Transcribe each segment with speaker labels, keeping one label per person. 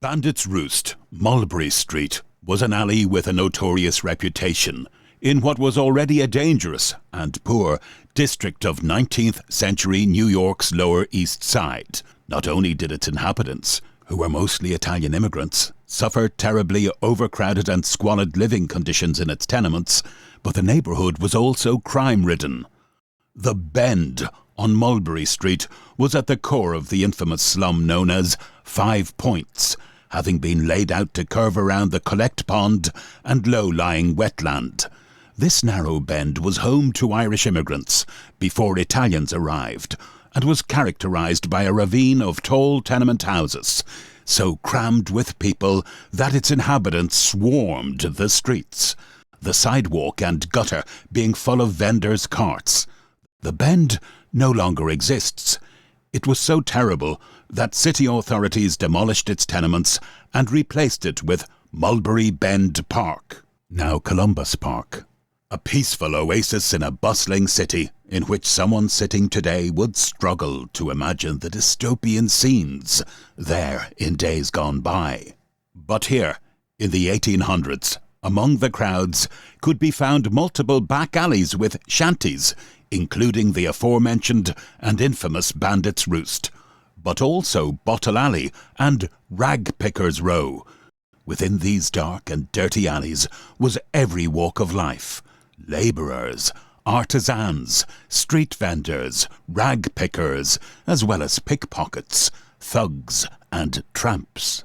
Speaker 1: Bandits' Roost, Mulberry Street, was an alley with a notorious reputation in what was already a dangerous and poor district of 19th century New York's Lower East Side. Not only did its inhabitants, who were mostly Italian immigrants, suffer terribly overcrowded and squalid living conditions in its tenements, but the neighborhood was also crime-ridden. The Bend on Mulberry Street was at the core of the infamous slum known as 5 Points, having been laid out to curve around the collect pond and low-lying wetland. This narrow bend was home to Irish immigrants before Italians arrived, and was characterized by a ravine of tall tenement houses, so crammed with people that its inhabitants swarmed the streets, the sidewalk and gutter being full of vendors' carts. The Bend no longer exists. It was so terrible that city authorities demolished its tenements and replaced it with Mulberry Bend Park, now Columbus Park. A peaceful oasis in a bustling city in which someone sitting today would struggle to imagine the dystopian scenes there in days gone by. But here, in the 1800s, among the crowds could be found multiple back alleys with shanties, including the aforementioned and infamous Bandits' Roost, but also Bottle Alley and Rag Pickers Row. Within these dark and dirty alleys was every walk of life: labourers, artisans, street vendors, rag pickers, as well as pickpockets, thugs and tramps.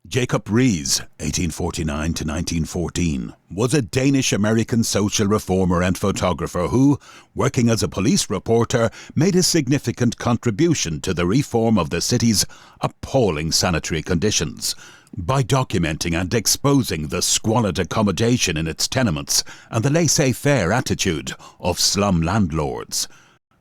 Speaker 1: Jacob Riis, 1849 to 1914, was a Danish-American social reformer and photographer who, working as a police reporter, made a significant contribution to the reform of the city's appalling sanitary conditions by documenting and exposing the squalid accommodation in its tenements and the laissez-faire attitude of slum landlords.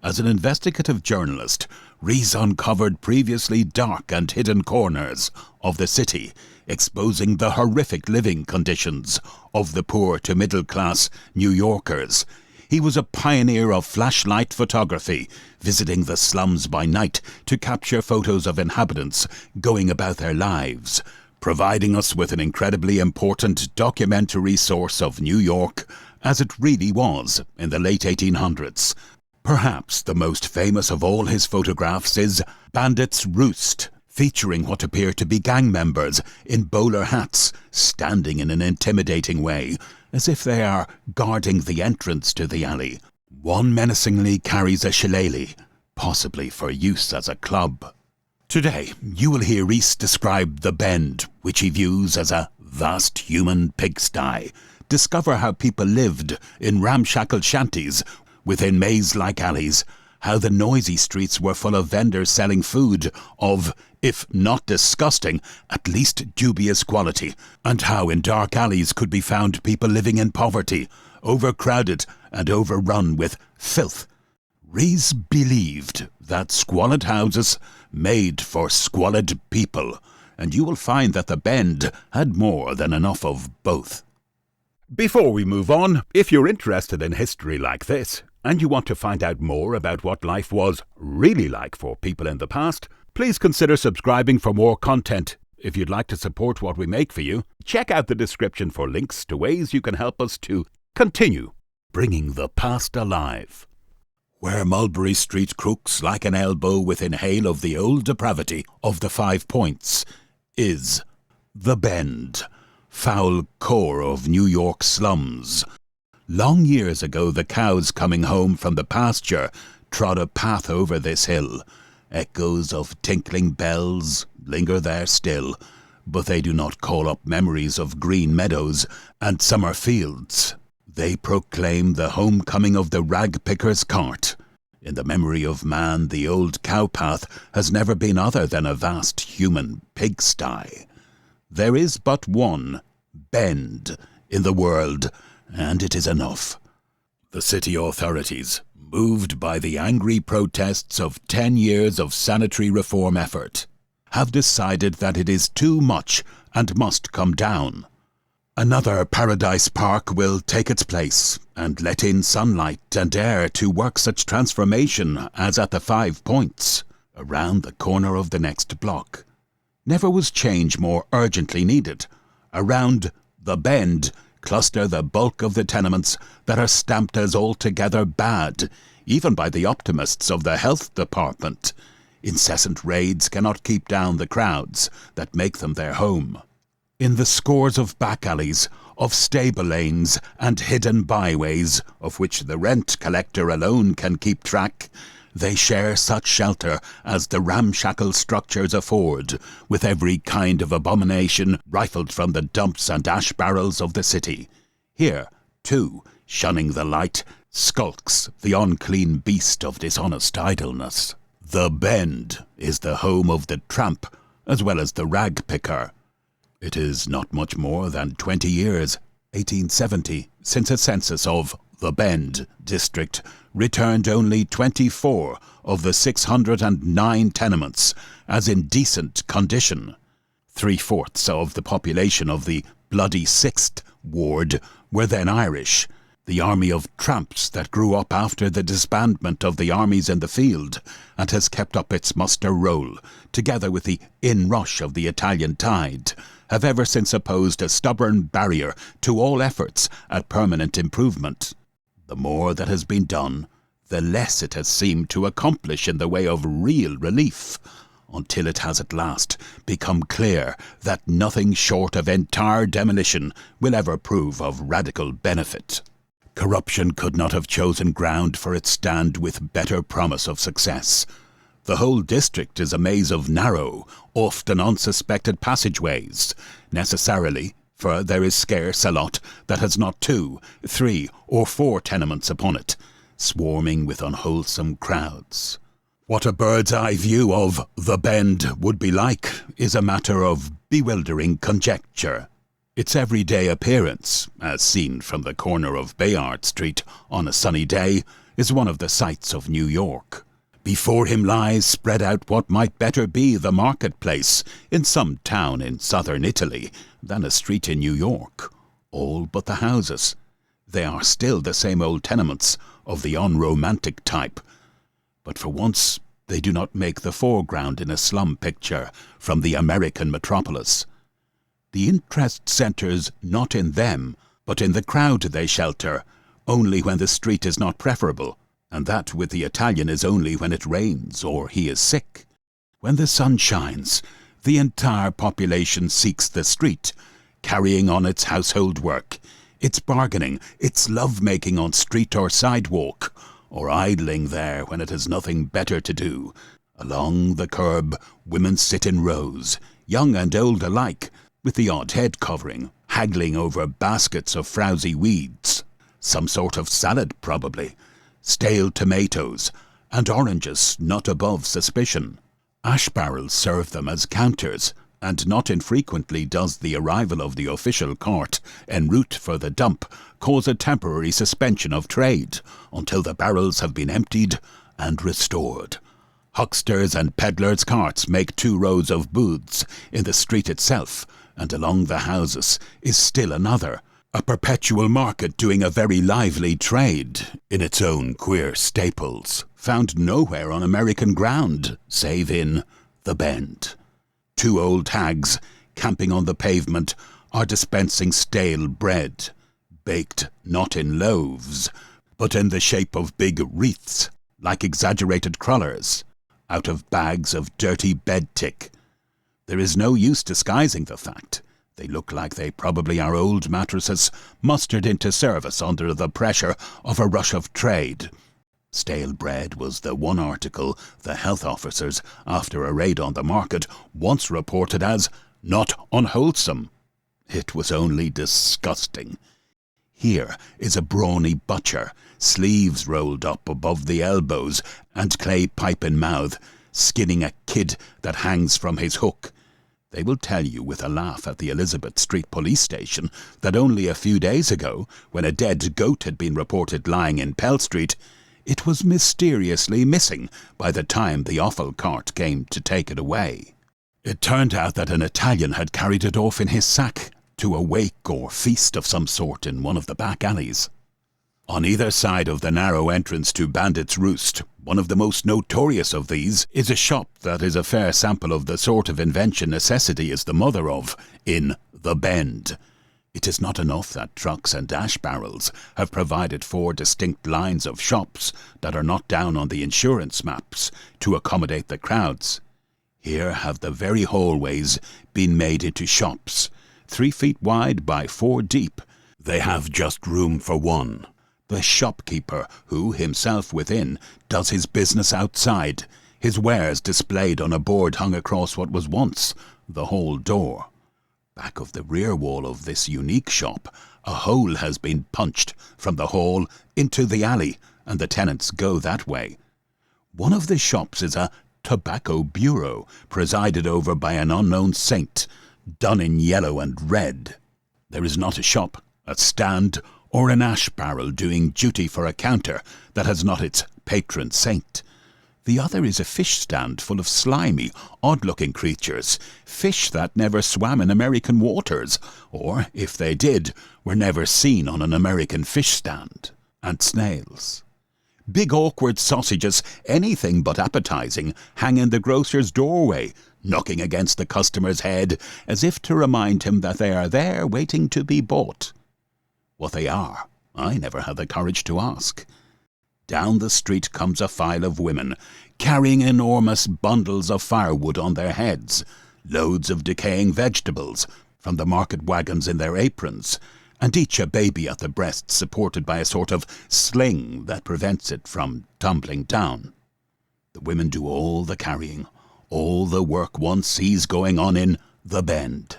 Speaker 1: As an investigative journalist, Riis uncovered previously dark and hidden corners of the city, exposing the horrific living conditions of the poor to middle-class New Yorkers. He was a pioneer of flashlight photography, visiting the slums by night to capture photos of inhabitants going about their lives, providing us with an incredibly important documentary source of New York as it really was in the late 1800s. Perhaps the most famous of all his photographs is Bandits' Roost, featuring what appear to be gang members in bowler hats, standing in an intimidating way, as if they are guarding the entrance to the alley. One menacingly carries a shillelagh, possibly for use as a club. Today, you will hear Riis describe the Bend, which he views as a vast human pigsty, discover how people lived in ramshackle shanties within maze-like alleys, how the noisy streets were full of vendors selling food of, if not disgusting, at least dubious quality, and how in dark alleys could be found people living in poverty, overcrowded and overrun with filth. Riis believed that squalid houses made for squalid people, and you will find that the Bend had more than enough of both. Before we move on, if you're interested in history like this, and you want to find out more about what life was really like for people in the past, please consider subscribing for more content. If you'd like to support what we make for you, check out the description for links to ways you can help us to continue bringing the past alive. Where Mulberry Street crooks like an elbow within hail of the old depravity of the 5 Points is the Bend, foul core of New York slums. Long years ago, the cows coming home from the pasture trod a path over this hill. Echoes of tinkling bells linger there still, but they do not call up memories of green meadows and summer fields. They proclaim the homecoming of the rag picker's cart. In the memory of man, the old cowpath has never been other than a vast human pigsty. There is but one Bend in the world, and it is enough. The city authorities, moved by the angry protests of 10 years of sanitary reform effort, have decided that it is too much and must come down. Another Paradise Park will take its place and let in sunlight and air to work such transformation as at the 5 Points, around the corner of the next block. Never was change more urgently needed. Around the Bend cluster the bulk of the tenements that are stamped as altogether bad, even by the optimists of the health department. Incessant raids cannot keep down the crowds that make them their home. In the scores of back alleys, of stable lanes and hidden byways, of which the rent collector alone can keep track, they share such shelter as the ramshackle structures afford, with every kind of abomination rifled from the dumps and ash barrels of the city. Here, too, shunning the light, skulks the unclean beast of dishonest idleness. The Bend is the home of the tramp, as well as the rag picker. It is not much more than 20 years, 1870, since a census of the Bend district returned only 24 of the 609 tenements as in decent condition. 3/4 of the population of the bloody 6th ward were then Irish, the army of tramps that grew up after the disbandment of the armies in the field and has kept up its muster roll, together with the inrush of the Italian tide, have ever since opposed a stubborn barrier to all efforts at permanent improvement. The more that has been done, the less it has seemed to accomplish in the way of real relief, until it has at last become clear that nothing short of entire demolition will ever prove of radical benefit. Corruption could not have chosen ground for its stand with better promise of success. The whole district is a maze of narrow, often unsuspected passageways, necessarily, for there is scarce a lot that has not 2, 3, or 4 tenements upon it, swarming with unwholesome crowds. What a bird's-eye view of the Bend would be like is a matter of bewildering conjecture. Its everyday appearance, as seen from the corner of Bayard Street on a sunny day, is one of the sights of New York. Before him lies spread out what might better be the marketplace in some town in southern Italy than a street in New York. All but the houses. They are still the same old tenements of the unromantic type. But for once they do not make the foreground in a slum picture from the American metropolis. The interest centres not in them, but in the crowd they shelter, only when the street is not preferable, and that with the Italian is only when it rains or he is sick. When the sun shines, the entire population seeks the street, carrying on its household work, its bargaining, its love-making on street or sidewalk, or idling there when it has nothing better to do. Along the curb, women sit in rows, young and old alike, with the odd head covering, haggling over baskets of frowsy weeds. Some sort of salad, probably. Stale tomatoes, and oranges not above suspicion. Ash barrels serve them as counters, and not infrequently does the arrival of the official cart en route for the dump cause a temporary suspension of trade until the barrels have been emptied and restored. Hucksters and peddlers' carts make 2 rows of booths in the street itself, and along the houses is still another, a perpetual market doing a very lively trade in its own queer staples, found nowhere on American ground, save in the Bend. 2 old hags, camping on the pavement, are dispensing stale bread, baked not in loaves, but in the shape of big wreaths, like exaggerated crullers, out of bags of dirty bed-tick. There is no use disguising the fact. They look like they probably are old mattresses mustered into service under the pressure of a rush of trade. Stale bread was the one article the health officers, after a raid on the market, once reported as not unwholesome. It was only disgusting. Here is a brawny butcher, sleeves rolled up above the elbows and clay pipe in mouth, skinning a kid that hangs from his hook. They will tell you with a laugh at the Elizabeth Street police station that only a few days ago, when a dead goat had been reported lying in Pell Street, it was mysteriously missing by the time the offal cart came to take it away. It turned out that an Italian had carried it off in his sack to a wake or feast of some sort in one of the back alleys. On either side of the narrow entrance to Bandit's Roost, one of the most notorious of these is a shop that is a fair sample of the sort of invention necessity is the mother of in The Bend. It is not enough that trucks and ash barrels have provided 4 distinct lines of shops that are not down on the insurance maps to accommodate the crowds. Here have the very hallways been made into shops, 3 feet wide by 4 deep. They have just room for one. The shopkeeper, who himself within does his business outside, his wares displayed on a board hung across what was once the hall door. Back of the rear wall of this unique shop, a hole has been punched from the hall into the alley, and the tenants go that way. One of the shops is a tobacco bureau, presided over by an unknown saint, done in yellow and red. There is not a shop, a stand, or an ash barrel doing duty for a counter that has not its patron saint. The other is a fish stand full of slimy, odd-looking creatures, fish that never swam in American waters, or, if they did, were never seen on an American fish stand, and snails. Big awkward sausages, anything but appetizing, hang in the grocer's doorway, knocking against the customer's head, as if to remind him that they are there waiting to be bought. What they are, I never had the courage to ask. Down the street comes a file of women, carrying enormous bundles of firewood on their heads, loads of decaying vegetables from the market wagons in their aprons, and each a baby at the breast supported by a sort of sling that prevents it from tumbling down. The women do all the carrying, all the work one sees going on in The Bend.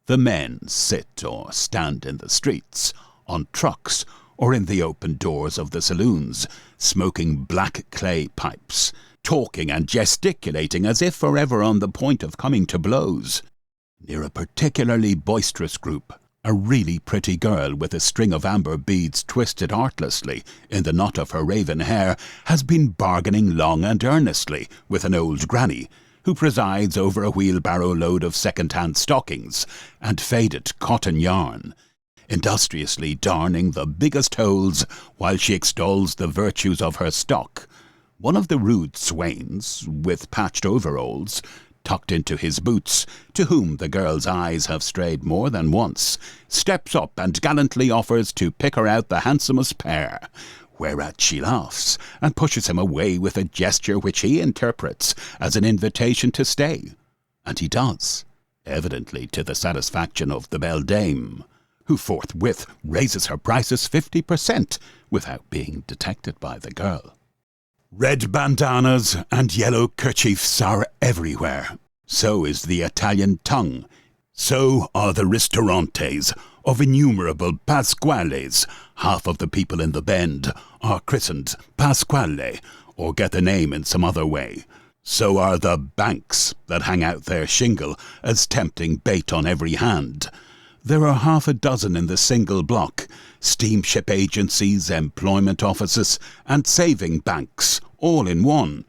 Speaker 1: The men sit or stand in the streets, on trucks, or in the open doors of the saloons, smoking black clay pipes, talking and gesticulating as if forever on the point of coming to blows. Near a particularly boisterous group, a really pretty girl with a string of amber beads twisted artlessly in the knot of her raven hair has been bargaining long and earnestly with an old granny, who presides over a wheelbarrow load of second-hand stockings and faded cotton yarn, industriously darning the biggest holes while she extols the virtues of her stock. One of the rude swains, with patched overalls, tucked into his boots, to whom the girl's eyes have strayed more than once, steps up and gallantly offers to pick her out the handsomest pair, whereat she laughs and pushes him away with a gesture which he interprets as an invitation to stay. And he does, evidently to the satisfaction of the beldame, who forthwith raises her prices 50% without being detected by the girl. Red bandanas and yellow kerchiefs are everywhere. So is the Italian tongue. So are the ristorantes of innumerable Pasquales. Half of the people in the Bend are christened Pasquale, or get the name in some other way. So are the banks that hang out their shingle as tempting bait on every hand. There are half a dozen in the single block, steamship agencies, employment offices, and saving banks, all in one.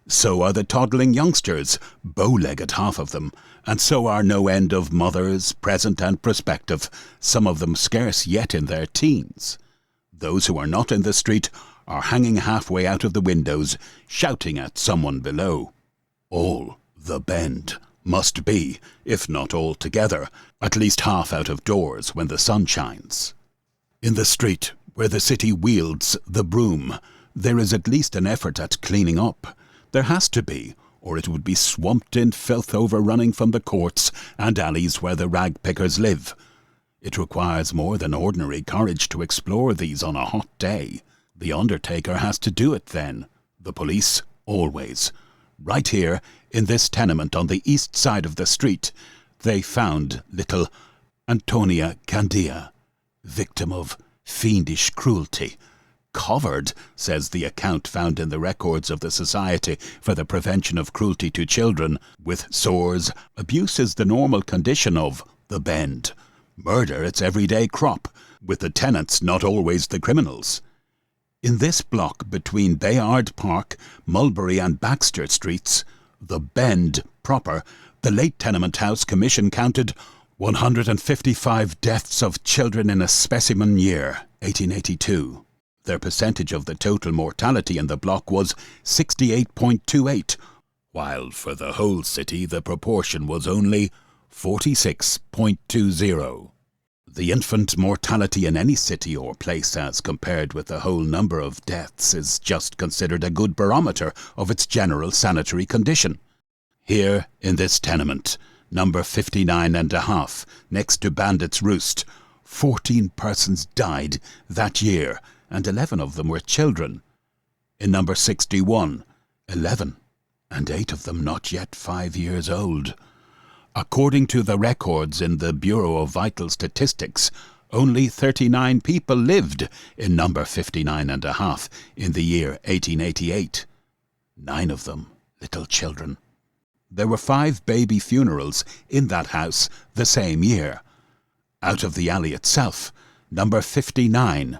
Speaker 1: So are the toddling youngsters, bow-legged half of them, and so are no end of mothers, present and prospective, some of them scarce yet in their teens. Those who are not in the street are hanging halfway out of the windows, shouting at someone below. All The Bend must be, if not all together, at least half out of doors when the sun shines. In the street, where the city wields the broom, there is at least an effort at cleaning up. There has to be, or it would be swamped in filth overrunning from the courts and alleys where the rag-pickers live. It requires more than ordinary courage to explore these on a hot day. The undertaker has to do it then. The police, always. Right here, in this tenement on the east side of the street, they found little Antonia Candia, victim of fiendish cruelty. Covered, says the account found in the records of the Society for the Prevention of Cruelty to Children, with sores. Abuse is the normal condition of The Bend. Murder its everyday crop, with the tenants not always the criminals. In this block between Bayard Park, Mulberry and Baxter Streets, The Bend proper, the late Tenement House Commission counted 155 deaths of children in a specimen year, 1882. Their percentage of the total mortality in the block was 68.28, while for the whole city the proportion was only 46.20. The infant mortality in any city or place as compared with the whole number of deaths is just considered a good barometer of its general sanitary condition. Here, in this tenement, number 59.5, next to Bandit's Roost, 14 persons died that year, and 11 of them were children. In number 61, 11, and 8 of them not yet 5 years old. According to the records in the Bureau of Vital Statistics, only 39 people lived in number 59.5 in the year 1888. 9 of them little children. There were 5 baby funerals in that house the same year. Out of the alley itself, number 59,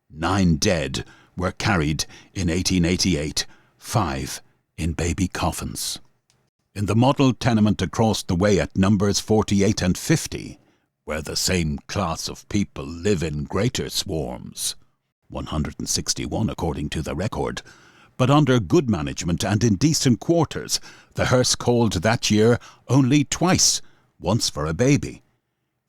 Speaker 1: 9 dead were carried in 1888, 5 in baby coffins. In the model tenement across the way at numbers 48 and 50, where the same class of people live in greater swarms, 161 according to the record, but under good management and in decent quarters, the hearse called that year only twice, once for a baby.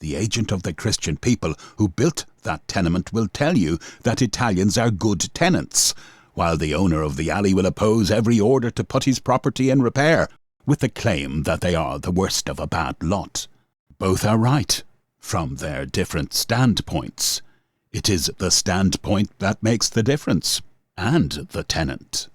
Speaker 1: The agent of the Christian people who built that tenement will tell you that Italians are good tenants, while the owner of the alley will oppose every order to put his property in repair, with the claim that they are the worst of a bad lot. Both are right, from their different standpoints. It is the standpoint that makes the difference, and the tenant.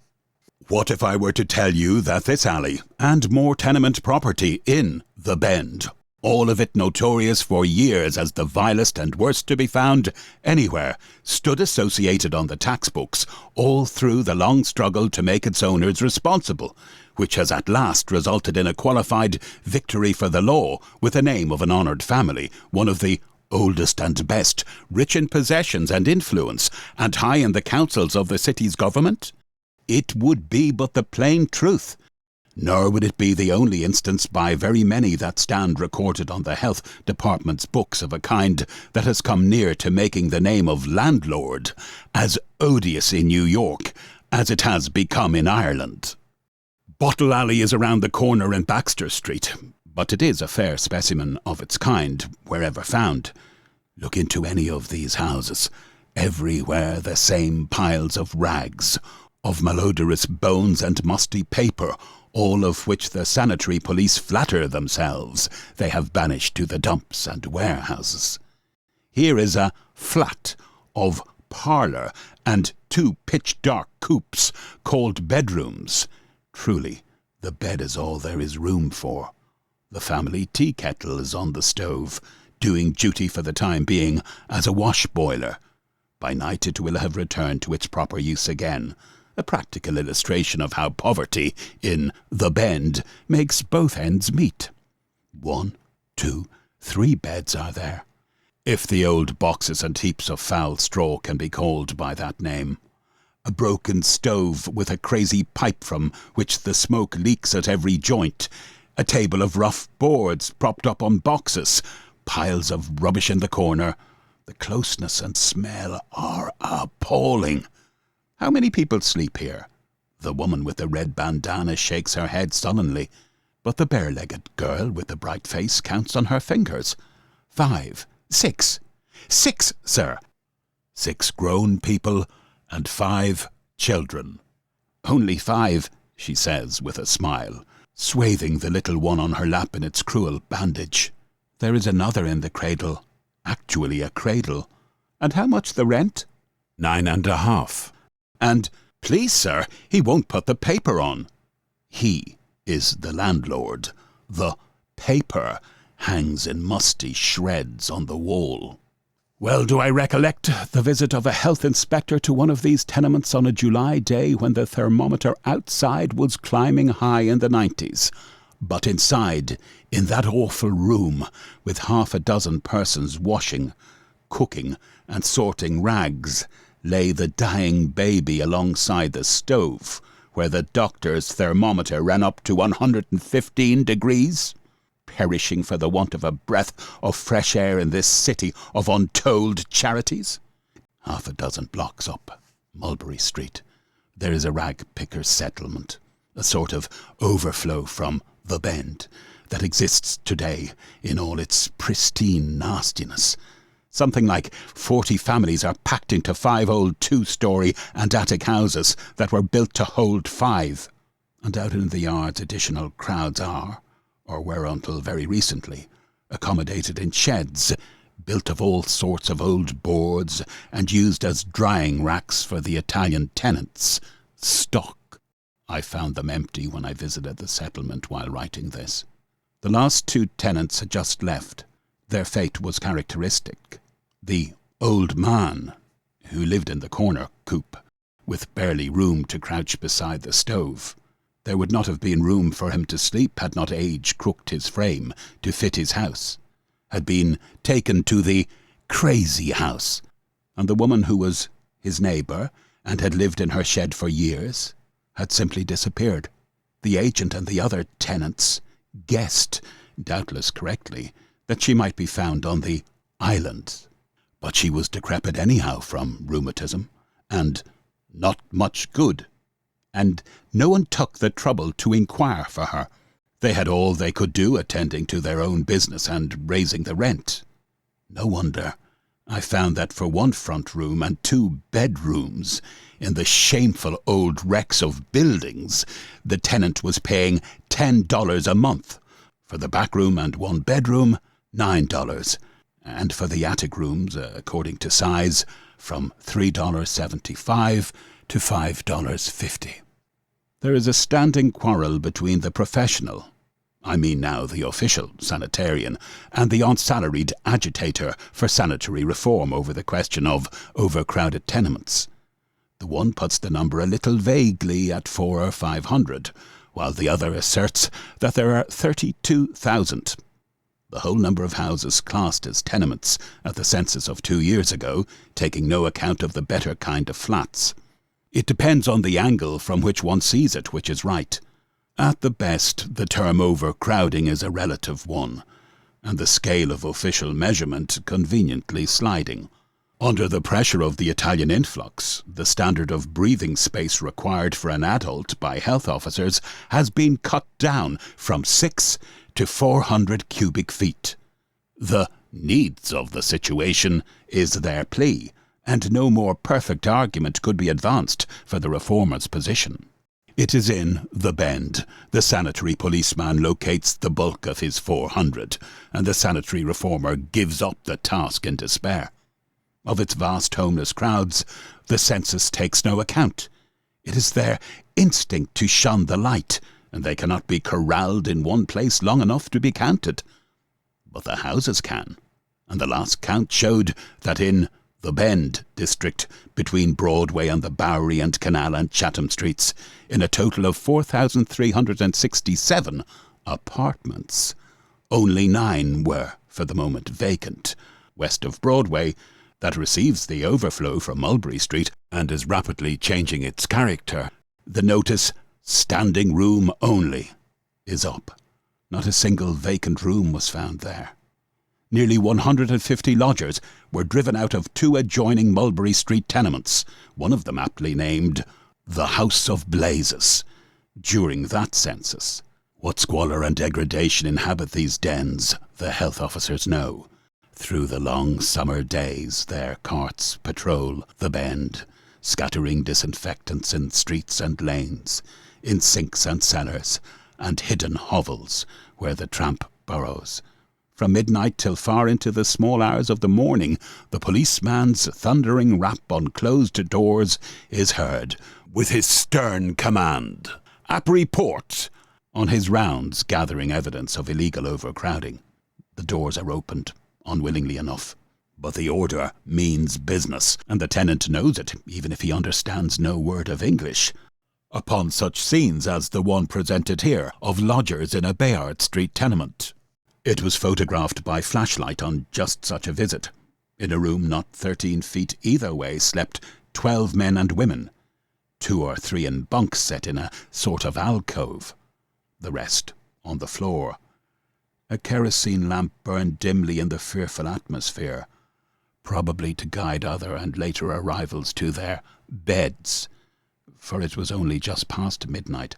Speaker 1: What if I were to tell you that this alley, and more tenement property in the Bend, all of it notorious for years as the vilest and worst to be found anywhere, stood associated on the tax books all through the long struggle to make its owners responsible, which has at last resulted in a qualified victory for the law with the name of an honoured family, one of the oldest and best, rich in possessions and influence, and high in the councils of the city's government? It would be but the plain truth. Nor would it be the only instance by very many that stand recorded on the Health Department's books of a kind that has come near to making the name of landlord as odious in New York as it has become in Ireland. Bottle Alley is around the corner in Baxter Street, but it is a fair specimen of its kind wherever found. Look into any of these houses. Everywhere the same piles of rags, of malodorous bones and musty paper, all of which the sanitary police flatter themselves they have banished to the dumps and warehouses. Here is a flat of parlour and 2 pitch-dark coops called bedrooms. Truly, the bed is all there is room for. The family tea kettle is on the stove, doing duty for the time being as a wash boiler. By night it will have returned to its proper use again, a practical illustration of how poverty in the Bend makes both ends meet. 1, 2, 3 beds are there, if the old boxes and heaps of foul straw can be called by that name. A broken stove with a crazy pipe from which the smoke leaks at every joint, a table of rough boards propped up on boxes, piles of rubbish in the corner. The closeness and smell are appalling. How many people sleep here? The woman with the red bandana shakes her head sullenly, but the bare-legged girl with the bright face counts on her fingers. 5, 6. 6, sir. 6 grown people and 5 children. Only 5, she says with a smile, swathing the little one on her lap in its cruel bandage. There is another in the cradle, actually a cradle. And how much the rent? 9.5. And, please, sir, he won't put the paper on. He is the landlord. The paper hangs in musty shreds on the wall. Well do I recollect the visit of a health inspector to one of these tenements on a July day when the thermometer outside was climbing high in the 90s. But inside, in that awful room, with 6 persons washing, cooking, and sorting rags, lay the dying baby alongside the stove, where the doctor's thermometer ran up to 115 degrees, perishing for the want of a breath of fresh air in this city of untold charities. 6 blocks up, Mulberry Street. There is a rag-picker settlement, a sort of overflow from the Bend, that exists today in all its pristine nastiness. Something like 40 families are packed into 5 old 2-story and attic houses that were built to hold 5. And out in the yards additional crowds are, or were until very recently, accommodated in sheds, built of all sorts of old boards and used as drying racks for the Italian tenants. Stock. I found them empty when I visited the settlement while writing this. The last 2 tenants had just left. Their fate was characteristic. The old man, who lived in the corner coop, with barely room to crouch beside the stove. There would not have been room for him to sleep had not age crooked his frame to fit his house, had been taken to the crazy house, and the woman who was his neighbour and had lived in her shed for years had simply disappeared. The agent and the other tenants guessed, doubtless correctly, that she might be found on the island, but she was decrepit anyhow from rheumatism, and not much good, and no one took the trouble to inquire for her. They had all they could do attending to their own business and raising the rent. No wonder I found that for 1 front room and 2 bedrooms in the shameful old wrecks of buildings, the tenant was paying $10 a month. For the back room and 1 bedroom, $9. And for the attic rooms, according to size, from $3.75 to $5.50. There is a standing quarrel between the professional, I mean now the official sanitarian, and the unsalaried agitator for sanitary reform over the question of overcrowded tenements. The one puts the number a little vaguely at 400 or 500, while the other asserts that there are 32,000. The whole number of houses classed as tenements at the census of 2 years ago, taking no account of the better kind of flats. It depends on the angle from which one sees it, which is right. At the best, the term overcrowding is a relative one, and the scale of official measurement conveniently sliding. Under the pressure of the Italian influx, the standard of breathing space required for an adult by health officers has been cut down from 6 to 400 cubic feet. The needs of the situation is their plea, and no more perfect argument could be advanced for the reformer's position. It is in the Bend the sanitary policeman locates the bulk of his 400, and the sanitary reformer gives up the task in despair. Of its vast homeless crowds, the census takes no account. It is their instinct to shun the light, and they cannot be corralled in one place long enough to be counted. But the houses can, and the last count showed that in the Bend district, between Broadway and the Bowery and Canal and Chatham Streets, in a total of 4,367 apartments, only 9 were, for the moment, vacant. West of Broadway, that receives the overflow from Mulberry Street and is rapidly changing its character, the notice, "Standing room only," is up. Not a single vacant room was found there. Nearly 150 lodgers were driven out of 2 adjoining Mulberry Street tenements, one of them aptly named the House of Blazes, during that census. What squalor and degradation inhabit these dens, the health officers know. Through the long summer days their carts patrol the Bend, scattering disinfectants in streets and lanes, in sinks and cellars, and hidden hovels where the tramp burrows. From midnight till far into the small hours of the morning, the policeman's thundering rap on closed doors is heard, with his stern command, "Ap report," on his rounds gathering evidence of illegal overcrowding. The doors are opened, unwillingly enough. But the order means business, and the tenant knows it, even if he understands no word of English. Upon such scenes as the one presented here, of lodgers in a Bayard Street tenement. It was photographed by flashlight on just such a visit. In a room not 13 feet either way slept 12 men and women, 2 or 3 in bunks set in a sort of alcove, the rest on the floor. A kerosene lamp burned dimly in the fearful atmosphere. probably to guide other and later arrivals to their beds, for it was only just past midnight.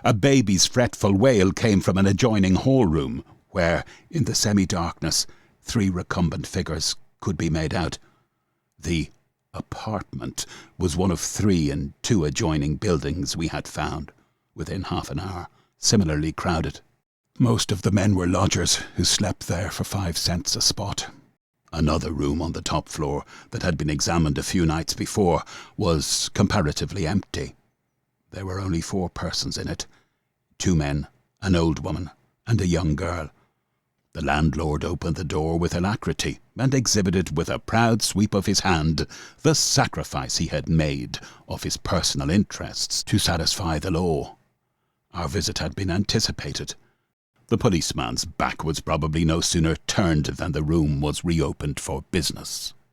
Speaker 1: A baby's fretful wail came from an adjoining hall-room, where, in the semi-darkness, 3 recumbent figures could be made out. The apartment was one of 3 in 2 adjoining buildings we had found, within half an hour, similarly crowded. Most of the men were lodgers who slept there for 5 cents a spot. Another room on the top floor that had been examined a few nights before was comparatively empty. There were only 4 persons in it, 2 men, an old woman, and a young girl. The landlord opened the door with alacrity and exhibited with a proud sweep of his hand the sacrifice he had made of his personal interests to satisfy the law. Our visit had been anticipated. The policeman's back was probably no sooner turned than the room was reopened for business.